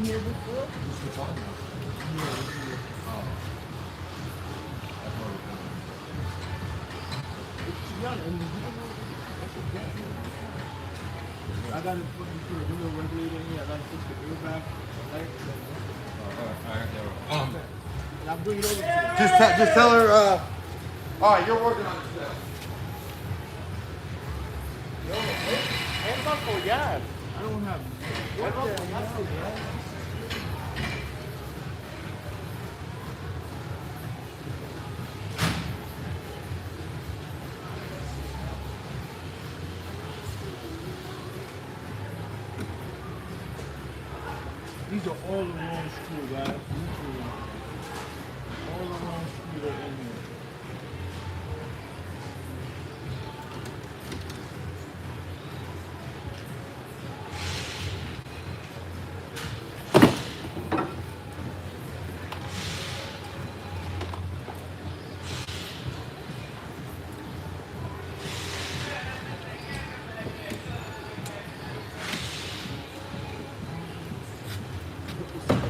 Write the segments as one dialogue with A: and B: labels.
A: here before?
B: What's the talking about?
A: Yeah.
B: Oh. That's what we're doing.
A: It's young, and I gotta put the window regulator in here. I gotta fix the airbag, the light,
B: Alright,
A: and I'll bring it over to you.
B: just tell her, alright, you're working on this now.
A: Yo, and my collab. I don't have. What the hell, man? These are all the wrong screws, guys. Literally. All the wrong screws are in here.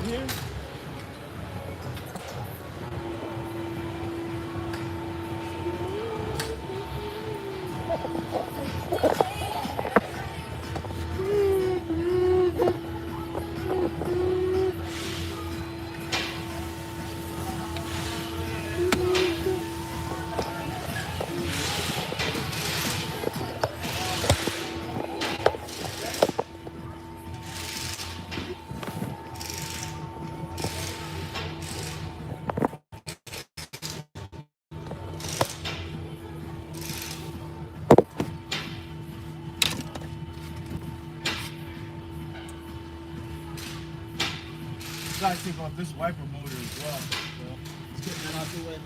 A: Here. Gotta take off this wiper motor as well. So let's get that out the way.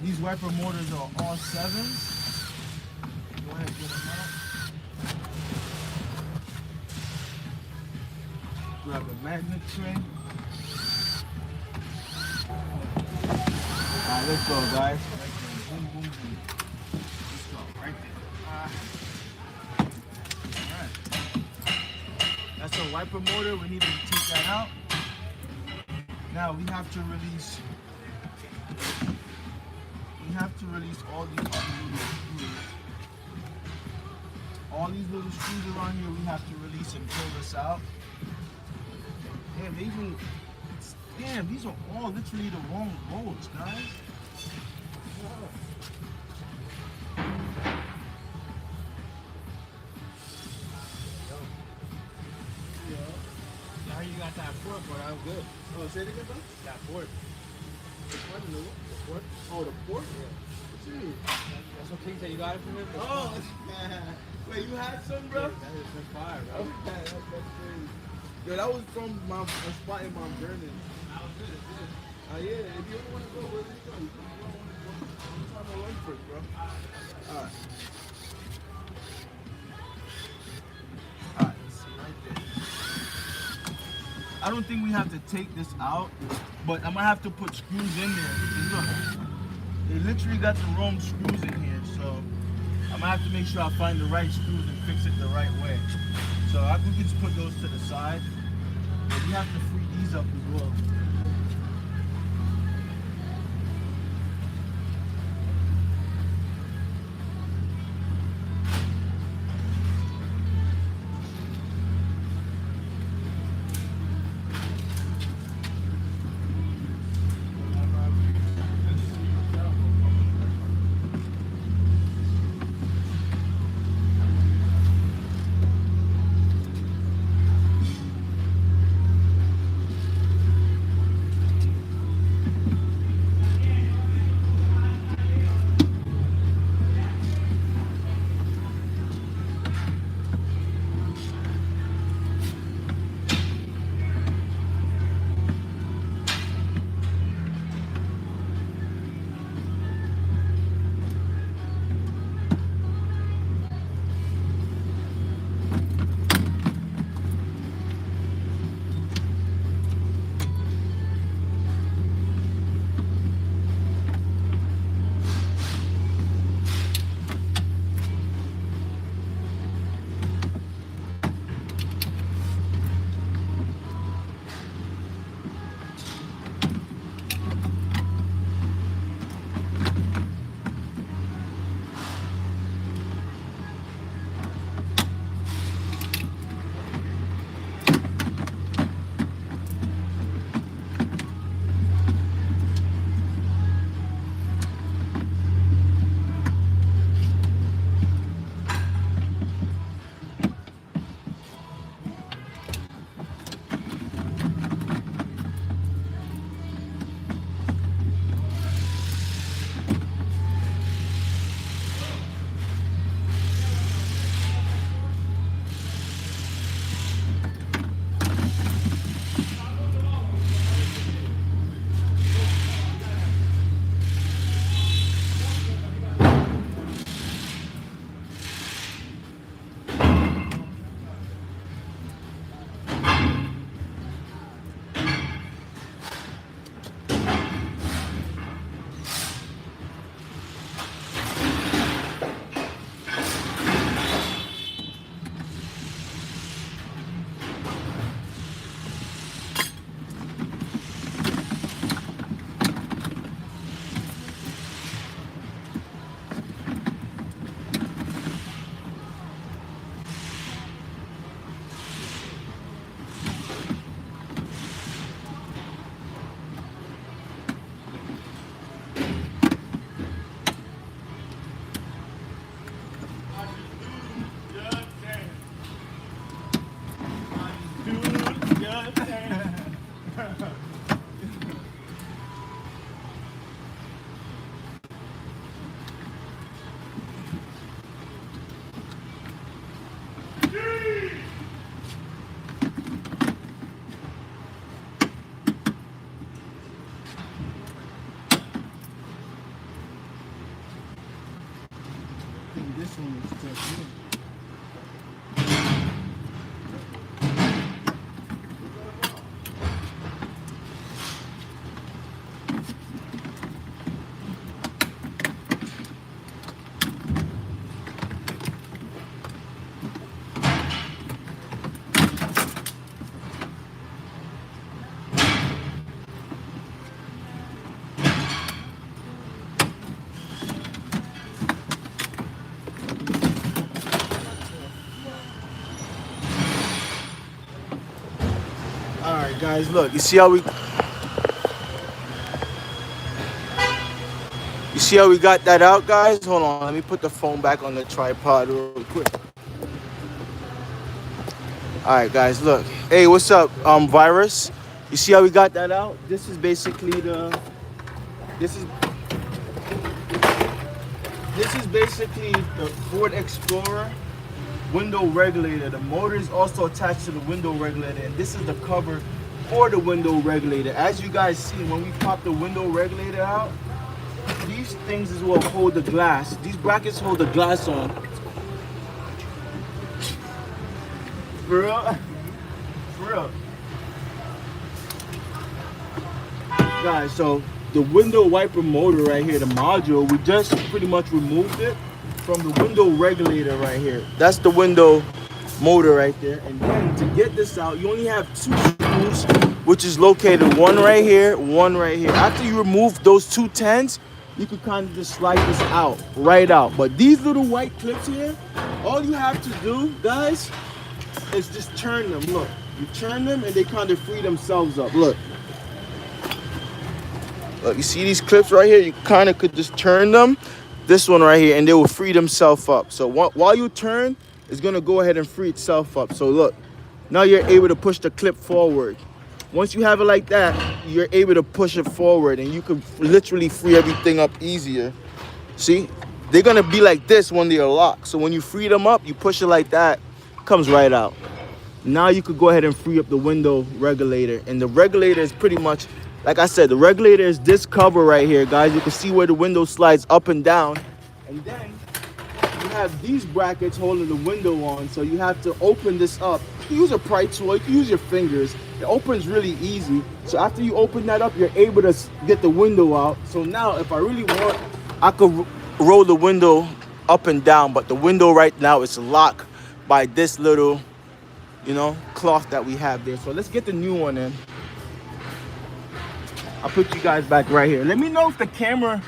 A: These wiper motors are all 7s. Go ahead, get them out. Grab a magnet tray. Alright, let's go, guys. Boom, boom, boom. Let's go right there. Alright. That's a wiper motor. We need to take that out. Now we have to release. We have to release all these other little screws. All these little screws around here, we have to release and pull this out. Damn, these are all literally the wrong bolts, guys.
C: Now you got that fork, but I'm good.
A: Oh, say it again, bro?
C: That fork.
A: What in the port? Oh, the port?
C: Yeah.
A: What you mean?
C: That's what King said you got it from him?
A: Oh, wait, you had some, bro?
C: That is some fire, bro.
A: Okay, that's crazy. Yo, that was from a spot in Mount Vernon.
C: That was good, it's good.
A: Yeah, if you ever want to go, where do you go? You can go on the lunch break, bro. Alright. Alright, let's see right there. I don't think we have to take this out, but I'm gonna have to put screws in there. Because look, they literally got the wrong screws in here, so I'm gonna have to make sure I find the right screws and fix it the right way. So I can just put those to the side, but we have to free these up as well. think this one is just new. All right, guys, look. You see how we got that out, guys? Hold on, let me put the phone back on the tripod real quick. All right, guys, look. Hey, what's up, Virus? You see how we got that out? This is basically this is basically the Ford Explorer window regulator. The motor is also attached to the window regulator, and this is the cover for the window regulator. As you guys see, when we pop the window regulator out, these things is what hold the glass. These brackets hold the glass on. For real? For real. Guys, so the window wiper motor right here, the module, we just pretty much removed it from the window regulator right here. That's the window motor right there. And then to get this out, you only have 2 screws, which is located one right here, one right here. After you remove those 2 10s, you can kind of just slide this out, right out. But these little white clips here, all you have to do, guys, is just turn them. Look, you turn them and they kind of free themselves up. Look, you see these clips right here? You kind of could just turn them, this one right here, and they will free themselves up. So while you turn, it's gonna go ahead and free itself up. So look, now you're able to push the clip forward. Once you have it like that, you're able to push it forward, and you can literally free everything up easier. See, they're gonna be like this when they're locked. So when you free them up, you push it like that, it comes right out. Now you could go ahead and free up the window regulator, and the regulator is pretty much, like I said, the regulator is this cover right here, guys. You can see where the window slides up and down, and then you have these brackets holding the window on. So you have to open this up. You can use a pry tool, you can use your fingers. It opens really easy. So after you open that up, you're able to get the window out. So now if I really want, I could roll the window up and down, but the window right now is locked by this little, cloth that we have there. So let's get the new one in. I'll put you guys back right here. Let me know if the camera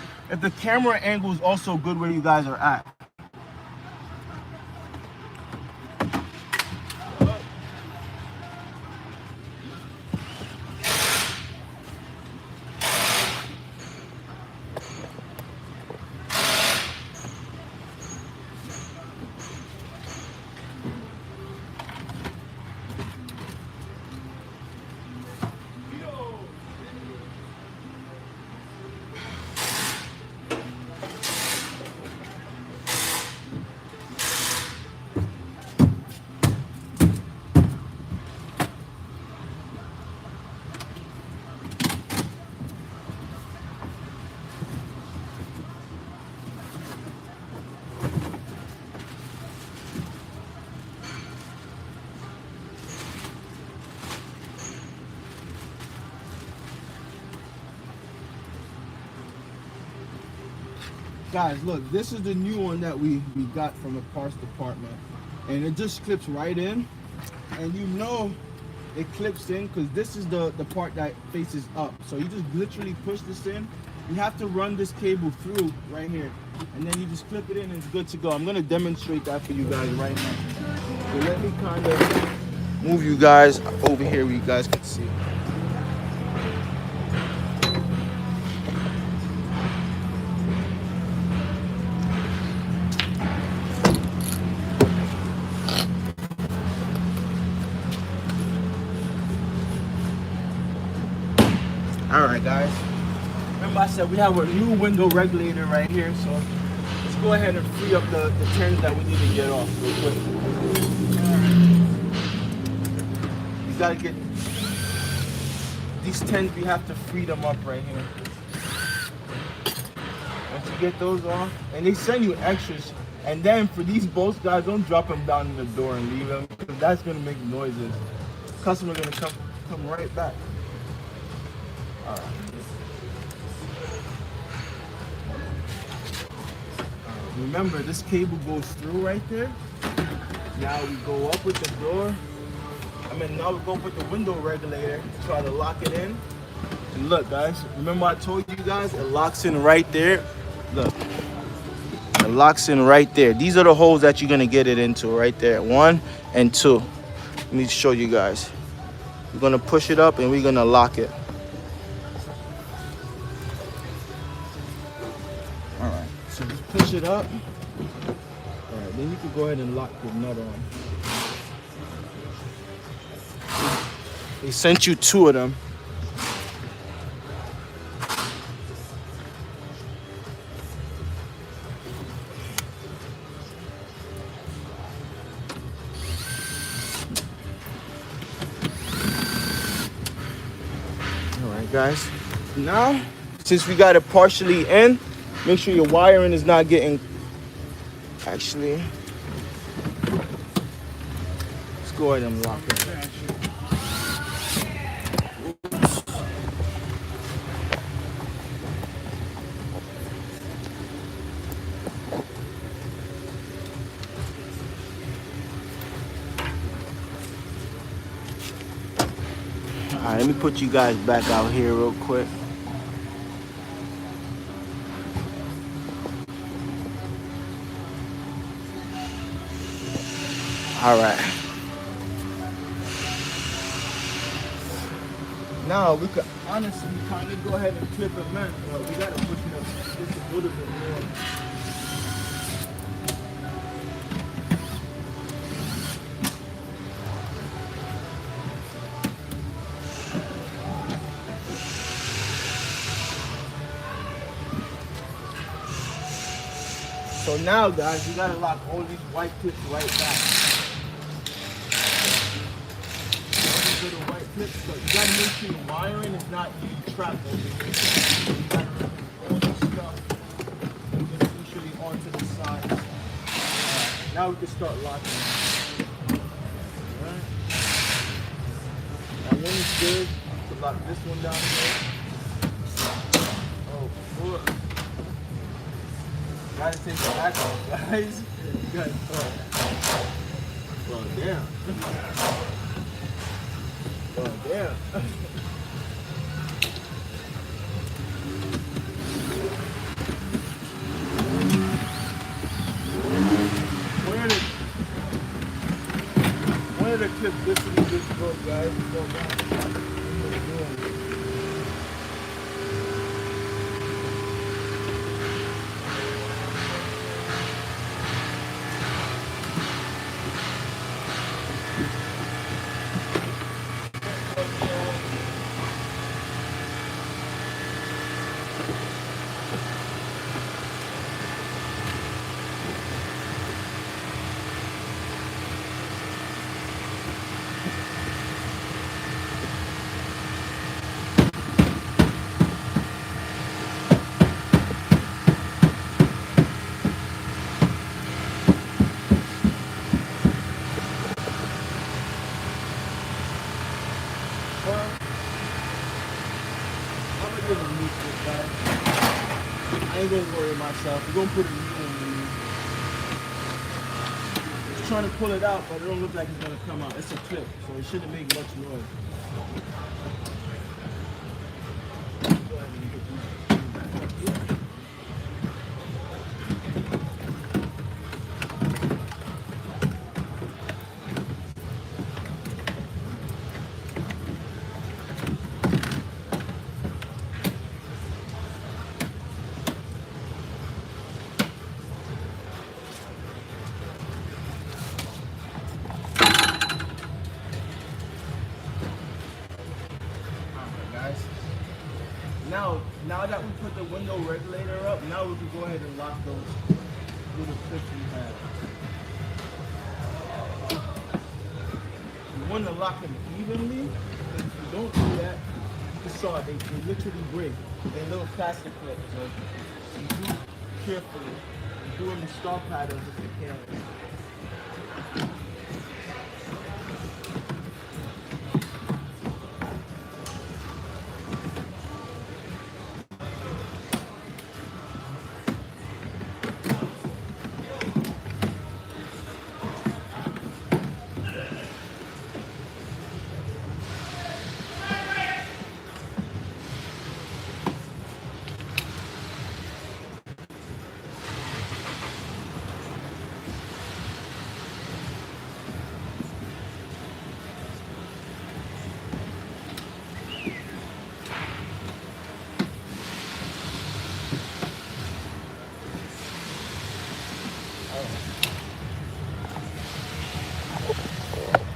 A: angle is also good where you guys are at. Guys, look, this is the new one that we got from the parts department, and it just clips right in, and it clips in because this is the part that faces up. So you just literally push this in. You have to run this cable through right here, and then you just clip it in and it's good to go. I'm gonna demonstrate that for you guys right now. So let me kind of move you guys over here where you guys can see. All right, guys. Remember I said we have a new window regulator right here, so let's go ahead and free up the turns that we need to get off real quick. You gotta get these 10s. We have to free them up right here. Once you get those off, and they send you extras And then for these bolts, guys, don't drop them down in the door and leave them, because that's gonna make noises. Customer gonna come right back. All right. Remember, this cable goes through right there. Now we go up with the door. Now we go up with the window regulator. Try to lock it in. And look, guys, remember I told you guys it locks in right there. Look, it locks in right there. These are the holes that you're gonna get it into right there. 1 and 2. Let me show you guys. We're gonna push it up and we're gonna lock it. All right, so just push it up. All right, then you can go ahead and lock the nut on. They sent you 2 of them. Guys, now since we got it partially in, make sure your wiring is not getting, actually, let's go ahead and lock it. All right, let me put you guys back out here real quick. All right. Now we could honestly kind of go ahead and clip it, man. But we gotta push it up just a little bit more. So now, guys, you gotta lock all these white clips right back. All these little white clips, so you gotta make sure your wiring is not trapped over here. You gotta remove all this stuff. Just usually onto the side. Right, now we can start locking. Alright. Now when it's good, you can lock this one down here. Oh, boy. Gotta take the back off, guys. You gotta well, damn. Well, damn. One of the clips listening to this book, guys. Go down. I ain't gonna worry myself. We're gonna put a new one in. Just trying to pull it out, but it don't look like it's gonna come out. It's a clip, so it shouldn't make much noise. Go ahead and put these back up here. Now that we put the window regulator up, now we can go ahead and lock those little clips we have. You want to lock them evenly. If you don't do that, you saw they literally break. They're little plastic clips. So you do carefully. doing the star patterns if you can.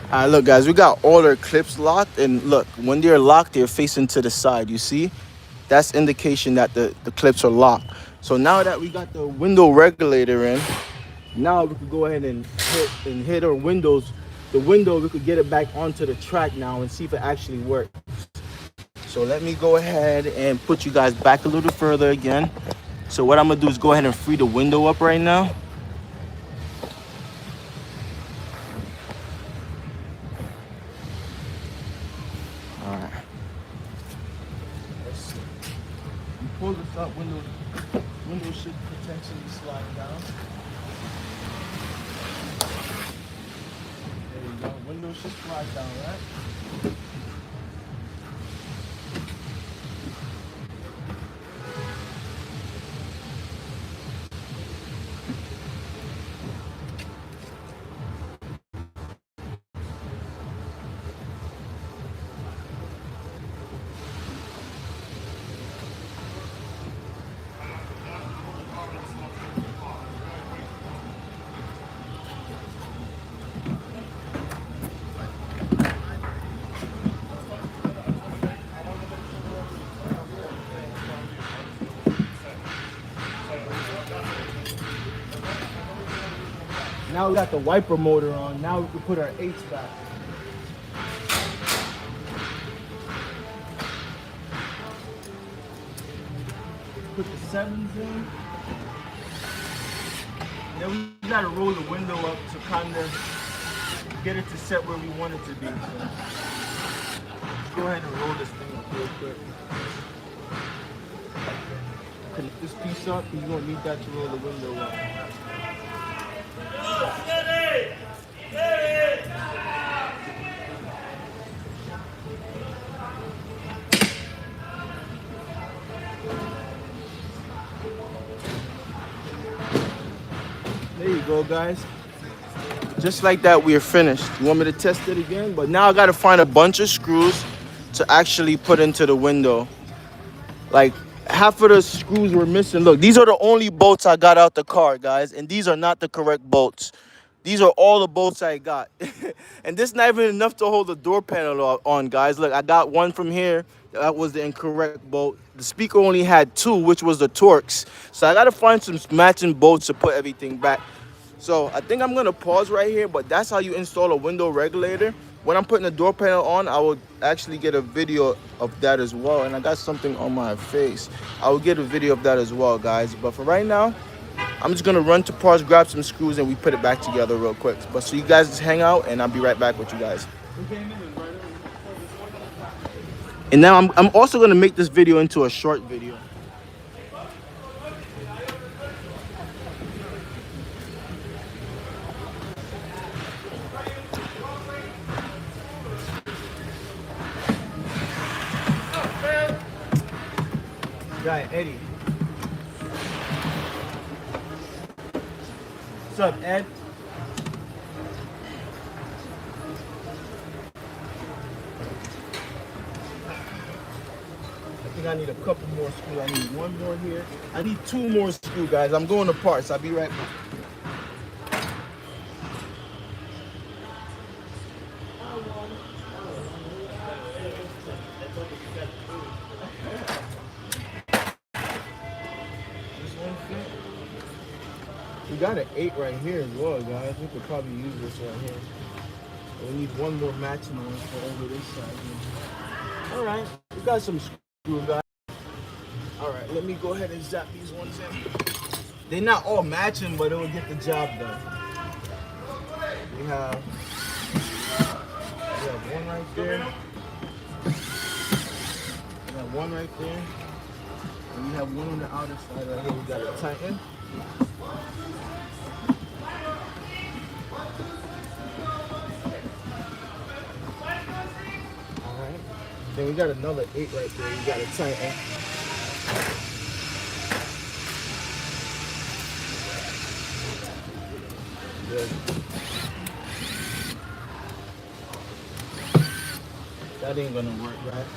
A: All right, look, guys, we got all our clips locked, and look, when they're locked, they're facing to the side. You see, that's indication that the clips are locked. So now that we got the window regulator in, now we could go ahead and hit our windows. The window, we could get it back onto the track now and see if it actually works. So let me go ahead and put you guys back a little further again. So what I'm gonna do is go ahead and free the window up right now. All right. Let's see. You pull this up, window should potentially slide down. There you go. Window should slide down, right? Now we got the wiper motor on. Now we can put our 8s back. Put the 7s in. Then we gotta roll the window up to kind of get it to set where we want it to be. So let's go ahead and roll this thing up real quick. Connect this piece up, because you're gonna need that to roll the window up. There you go, guys. Just like that, we are finished. You want me to test it again? But now I gotta find a bunch of screws to actually put into the window. Like, half of the screws were missing. Look, these are the only bolts I got out the car, guys, and these are not the correct bolts. These are all the bolts I got. And this is not even enough to hold the door panel on, guys. Look, I got one from here. That was the incorrect bolt. The speaker only had 2, which was the Torx. So I gotta find some matching bolts to put everything back. So I think I'm gonna pause right here, but that's how you install a window regulator. When I'm putting the door panel on, I will actually get a video of that as well. And I got something on my face. I will get a video of that as well, guys. But for right now, I'm just gonna run to parts, grab some screws, and we put it back together real quick. But so you guys just hang out, and I'll be right back with you guys. And now I'm also gonna make this video into a short video. Guy Eddie. What's up, Ed? I think I need a couple more screws. I need one more here. I need 2 more screws, guys. I'm going to parts. I'll be right back. We got an 8 right here as well, guys. We could probably use this right here. We need one more matching one for over this side here. All right, we got some screws, guys. All right, let me go ahead and zap these ones in. they're not all matching, but it will get the job done. We have one right there. We have one right there. And we have one on the outer side right here. We got to tighten. Alright. Then we got another 8 right there. We got to tighten. Good. That ain't gonna work, right?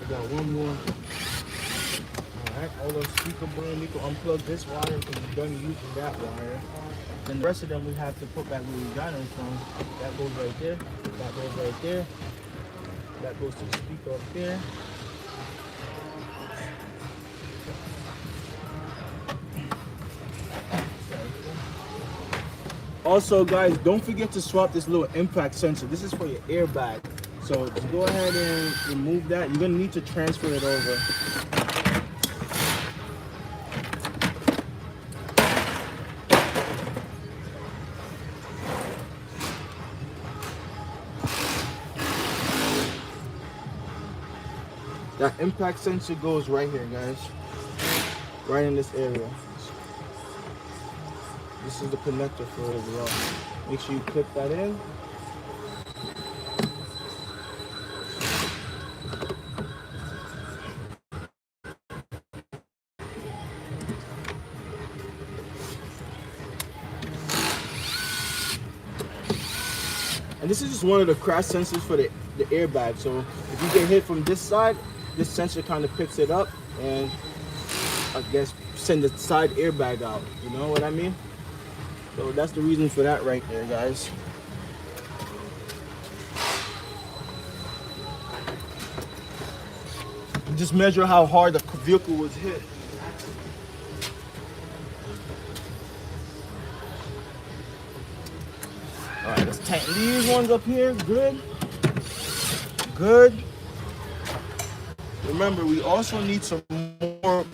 A: Got one more. Alright, all those speaker boom, we can unplug this wire because we're done using that wire. Then the rest of them we have to put back where we got them from. That goes right there. That goes right there. That goes to the speaker up there. Also guys, don't forget to swap this little impact sensor. This is for your airbag. So just go ahead and remove that. You're gonna need to transfer it over. That impact sensor goes right here, guys. Right in this area. This is the connector for it as well. Make sure you clip that in. And this is just one of the crash sensors for the airbag. So if you get hit from this side, this sensor kind of picks it up and I guess send the side airbag out. You know what I mean? So that's the reason for that right there, guys. Just measure how hard the vehicle was hit. All right, let's tighten these ones up here. Good. Good. Remember, we also need some more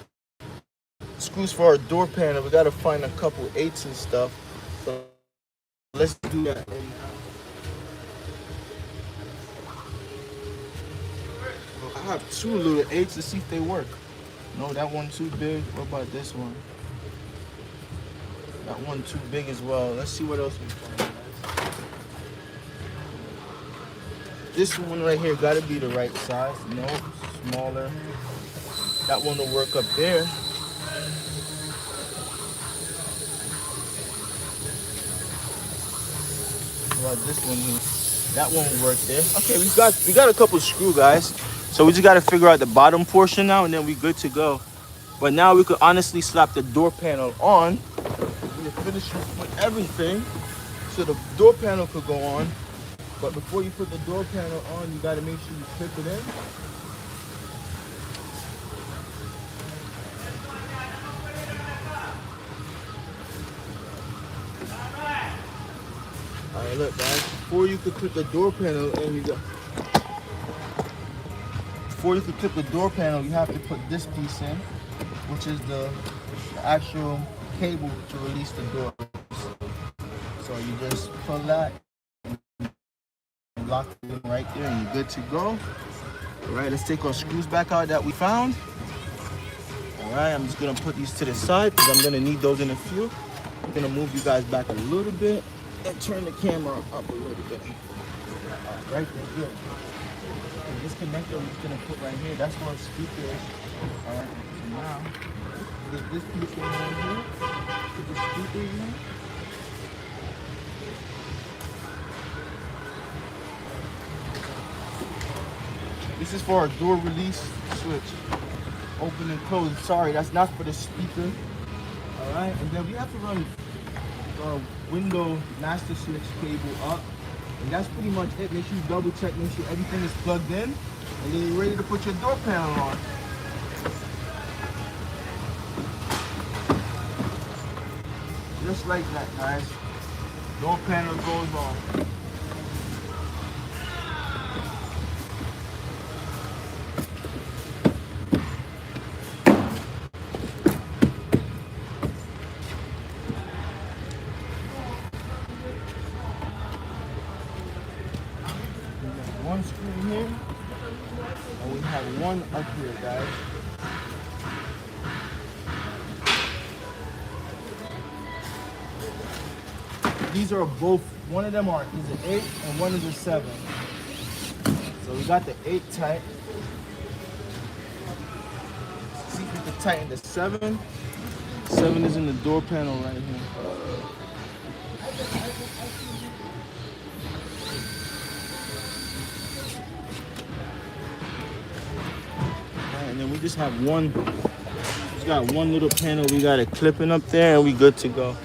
A: screws for our door panel. We gotta find a couple 8s and stuff. So let's do that. I have 2 little 8s to see if they work. No, that one too big. What about this one? That one too big as well. Let's see what else we find. This one right here gotta be the right size. No, smaller. That one will work up there. What about this one here? That one will work there. Okay, we got a couple screw, guys. So we just gotta figure out the bottom portion now, and then we good to go. But now we could honestly slap the door panel on. We finish with everything, so the door panel could go on. But before you put the door panel on, you gotta make sure you clip it in. Alright, look guys, before you could clip the door panel in, before you could clip the door panel, you have to put this piece in, which is the actual cable to release the door. So you just pull that, lock it in right there, and you're good to go. All right, let's take our screws back out that we found. Alright, I'm just gonna put these to the side because I'm gonna need those in a few. I'm gonna move you guys back a little bit and turn the camera up a little bit. Right there, good. And this connector we're just gonna put right here. That's where our speaker is. Alright, so now get this piece in right here. Put the speaker in. This is for our door release switch. Open and close. Sorry, that's not for the speaker. Alright, and then we have to run our window master switch cable up. And that's pretty much it. Make sure you double check, make sure everything is plugged in. And then you're ready to put your door panel on. Just like that, guys. Door panel goes on. One screw here, and we have one up here, guys. These are both, one of them is an 8 and one is a 7. So we got the 8 tight. See if we can tighten the 7. 7 is in the door panel right here. And then we just have one, just got one little panel we got it clipping up there and we good to go.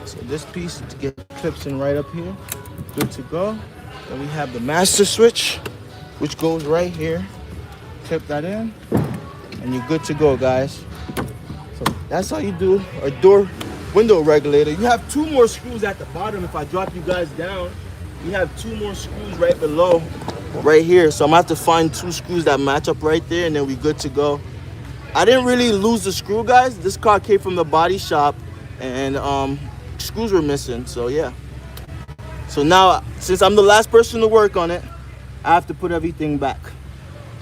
A: So this piece to get clips in right up here, good to go. Then we have the master switch, which goes right here. Clip that in and you're good to go, guys. So that's how you do a door window regulator. You have 2 more screws at the bottom. If I drop you guys down, you have 2 more screws right below. Right here, so I'm gonna have to find 2 screws that match up right there and then we good to go. I didn't really lose the screw, guys. This car came from the body shop and screws were missing, so yeah. So now, since I'm the last person to work on it, I have to put everything back.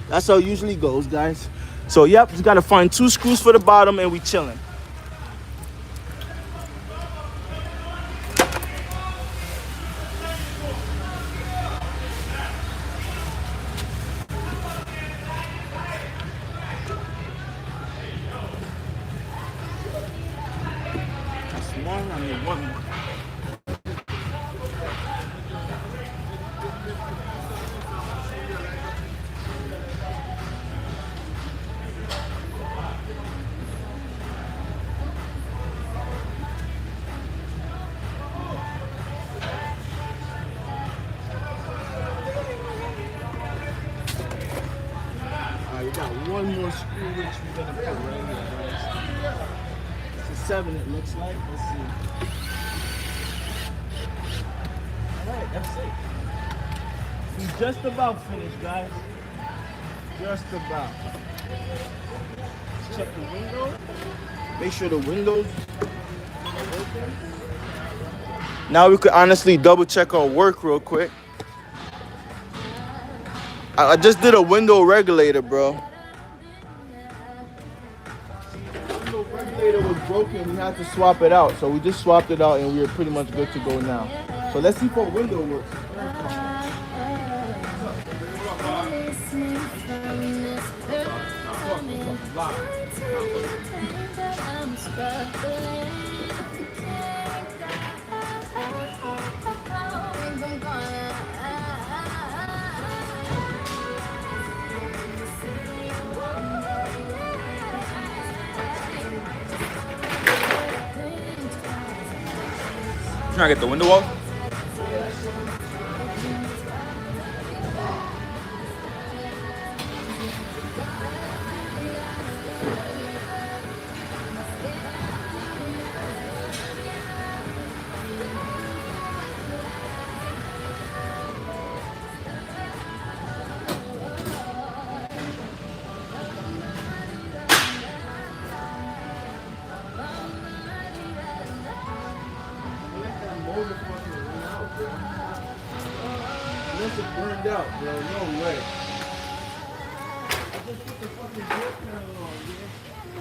A: That's how it usually goes, guys. So yep, just gotta find 2 screws for the bottom and we chilling. I need one more. Alright, we got one more screw which we're gonna put right here, guys. It's a 7 it looks like. Let's see. Alright, that's it. We're just about finished, guys. Just about. Let's check the window. Make sure the windows are open. Now we could honestly double check our work real quick. I just did a window regulator, bro. The window regulator was broken. We had to swap it out. So we just swapped it out and we are pretty much good to go now. So let's see if our window works.
D: Trying to get the window off?
A: Unless it burned out, bro. No way. I just put the fucking door panel on, yeah.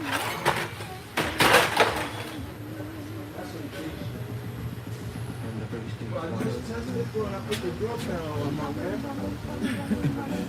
A: I just tested it, bro, and I put the grill pan on my man.